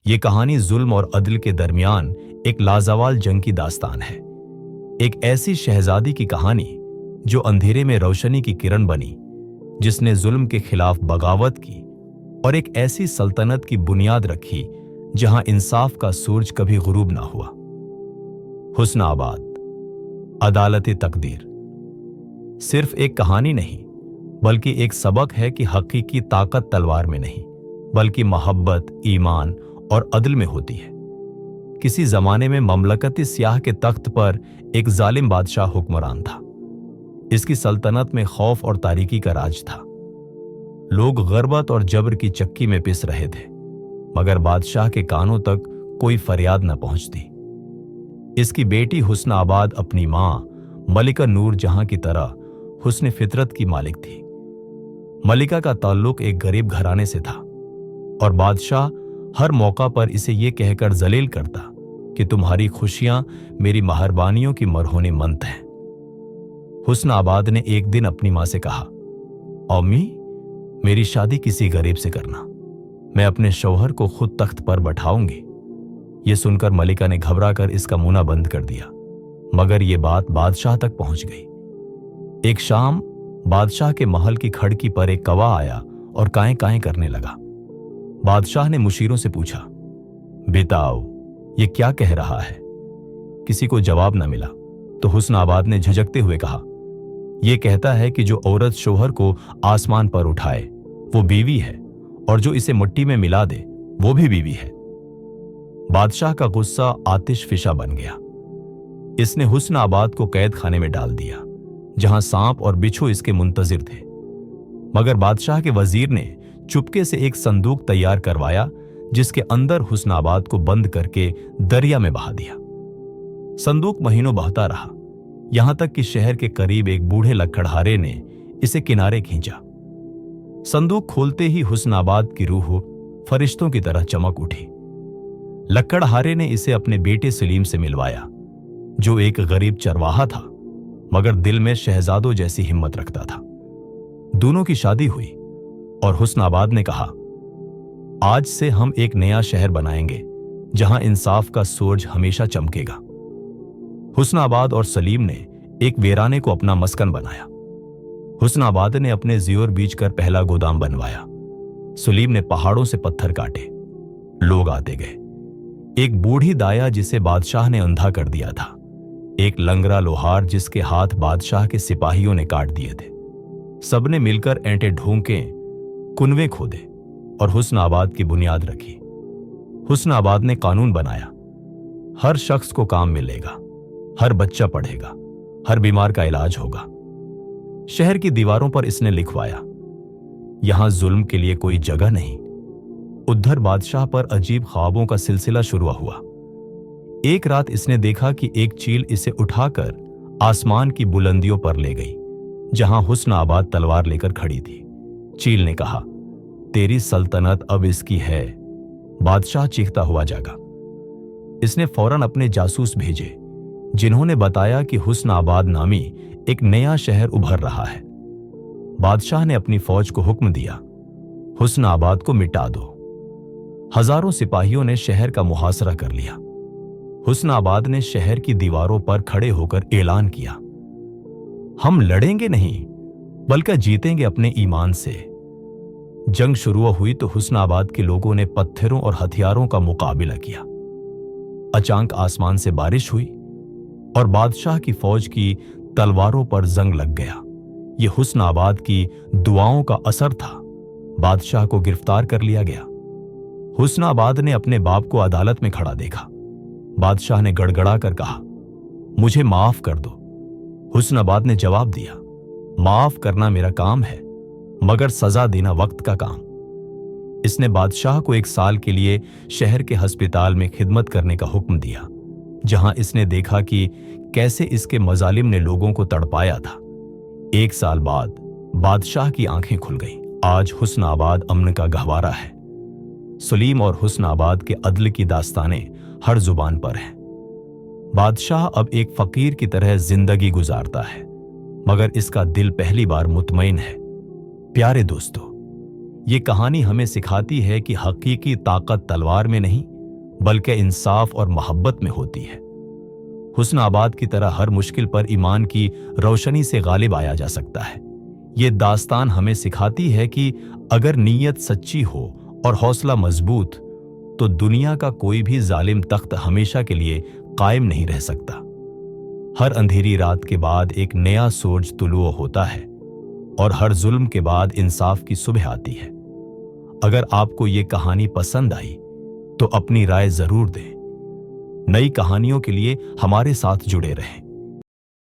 ये कहानी जुल्म और अदल के दरमियान एक लाजवाल जंग की दास्तान है। एक ऐसी शहजादी की कहानी जो अंधेरे में रोशनी की किरण बनी, जिसने जुल्म के खिलाफ बगावत की और एक ऐसी सल्तनत की बुनियाद रखी जहां इंसाफ का सूरज कभी गुरूब ना हुआ। हुस्न आबाद, अदालत तकदीर सिर्फ एक कहानी नहीं, बल्कि एक सबक है कि हकीकी ताकत तलवार में नहीं, बल्कि मोहब्बत, ईमान और अदल में होती है। किसी जमाने में ममलकत स्याह के तख्त पर एक जालिम बादशाह हुक्मरान था। इसकी सल्तनत में खौफ और तारीकी का राज था। लोग गरबत और जबर की चक्की में पिस रहे थे, मगर बादशाह के कानों तक कोई फरियाद न पहुंचती। इसकी बेटी हुस्न आबाद अपनी मां मलिका नूर जहां की तरह हुस्न फितरत की मालिक थी। मलिका का ताल्लुक एक गरीब घराने से था और बादशाह हर मौका पर इसे ये कहकर जलील करता कि तुम्हारी खुशियां मेरी मेहरबानियों की मरहोने मंत हैं। हुस्न आबाद ने एक दिन अपनी मां से कहा, अम्मी, मेरी शादी किसी गरीब से करना, मैं अपने शौहर को खुद तख्त पर बैठाऊंगी। ये सुनकर मलिका ने घबराकर इसका मुंह बंद कर दिया, मगर यह बात बादशाह तक पहुंच गई। एक शाम बादशाह के महल की खिड़की पर एक कौवा आया और काएं काएं करने लगा। बादशाह ने मुशीरों से पूछा, बताओ ये क्या कह रहा है? किसी को जवाब न मिला तो हुस्न आबाद ने झिझकते हुए कहा, यह कहता है कि जो औरत शौहर को आसमान पर उठाए वो बीवी है, और जो इसे मिट्टी में मिला दे वो भी बीवी है। बादशाह का गुस्सा आतिश फिशा बन गया। इसने हुस्न आबाद को कैद खाने में डाल दिया, जहां सांप और बिच्छू इसके मुंतजिर थे। मगर बादशाह के वजीर ने चुपके से एक संदूक तैयार करवाया, जिसके अंदर हुस्न आबाद को बंद करके दरिया में बहा दिया। संदूक महीनों बहता रहा, यहां तक कि शहर के करीब एक बूढ़े लकड़हारे ने इसे किनारे खींचा। संदूक खोलते ही हुस्न आबाद की रूह फरिश्तों की तरह चमक उठी। लकड़हारे ने इसे अपने बेटे सलीम से मिलवाया, जो एक गरीब चरवाहा था, मगर दिल में शहजादों जैसी हिम्मत रखता था। दोनों की शादी हुई और हुस्न आबाद ने कहा, आज से हम एक नया शहर बनाएंगे जहां इंसाफ का सूरज हमेशा चमकेगा। हुस्न आबाद और सलीम ने एक वीराने को अपना मस्कन बनाया। हुस्न आबाद ने अपने ज़ियोर बीच कर पहला गोदाम बनवाया। सलीम ने पहाड़ों से पत्थर काटे। लोग आते गए। एक बूढ़ी दाया जिसे बादशाह ने अंधा कर दिया था, एक लंगड़ा लोहार जिसके हाथ बादशाह के सिपाहियों ने काट दिए थे। सबने मिलकर ऐंटे ढूंके, कुनवे खोदे और हुस्न आबाद की बुनियाद रखी। हुस्न आबाद ने कानून बनाया, हर शख्स को काम मिलेगा, हर बच्चा पढ़ेगा, हर बीमार का इलाज होगा। शहर की दीवारों पर इसने लिखवाया, यहां जुल्म के लिए कोई जगह नहीं। उधर बादशाह पर अजीब ख्वाबों का सिलसिला शुरू हुआ। एक रात इसने देखा कि एक चील इसे उठाकर आसमान की बुलंदियों पर ले गई, जहां हुस्न आबाद तलवार लेकर खड़ी थी। चील ने कहा, तेरी सल्तनत अब इसकी है। बादशाह चीखता हुआ जागा। इसने फौरन अपने जासूस भेजे, जिन्होंने बताया कि हुस्न आबाद नामी एक नया शहर उभर रहा है। बादशाह ने अपनी फौज को हुक्म दिया, हुस्न आबाद को मिटा दो। हजारों सिपाहियों ने शहर का मुहासरा कर लिया। हुस्न आबाद ने शहर की दीवारों पर खड़े होकर ऐलान किया, हम लड़ेंगे नहीं, बल्कि जीतेंगे अपने ईमान से। जंग शुरू हुई तो हुस्न आबाद के लोगों ने पत्थरों और हथियारों का मुकाबला किया। अचानक आसमान से बारिश हुई और बादशाह की फौज की तलवारों पर जंग लग गया। यह हुस्न आबाद की दुआओं का असर था। बादशाह को गिरफ्तार कर लिया गया। हुस्न आबाद ने अपने बाप को अदालत में खड़ा देखा। बादशाह ने गड़गड़ा कर कहा, मुझे माफ कर दो। हुस्न आबाद ने जवाब दिया, माफ करना मेरा काम है, मगर सजा देना वक्त का काम। इसने बादशाह को 1 साल के लिए शहर के अस्पताल में खिदमत करने का हुक्म दिया, जहां इसने देखा कि कैसे इसके मजालिम ने लोगों को तड़पाया था। 1 साल बाद बादशाह की आंखें खुल गईं। आज हुस्न आबाद अमन का गहवारा है। सलीम और हुस्न आबाद के अदल की दास्तानें हर जुबान पर हैं। बादशाह अब एक फकीर की तरह जिंदगी गुजारता है, मगर इसका दिल पहली बार मुतमईन है। प्यारे दोस्तों, ये कहानी हमें सिखाती है कि हकीकी ताकत तलवार में नहीं, बल्कि इंसाफ और मोहब्बत में होती है। हुस्न आबाद की तरह हर मुश्किल पर ईमान की रोशनी से गालिब आया जा सकता है। ये दास्तान हमें सिखाती है कि अगर नीयत सच्ची हो और हौसला मजबूत, तो दुनिया का कोई भी जालिम तख्त हमेशा के लिए कायम नहीं रह सकता। हर अंधेरी रात के बाद एक नया सूरज तुलुओ होता है और हर जुल्म के बाद इंसाफ की सुबह आती है। अगर आपको ये कहानी पसंद आई तो अपनी राय जरूर दें। नई कहानियों के लिए हमारे साथ जुड़े रहें।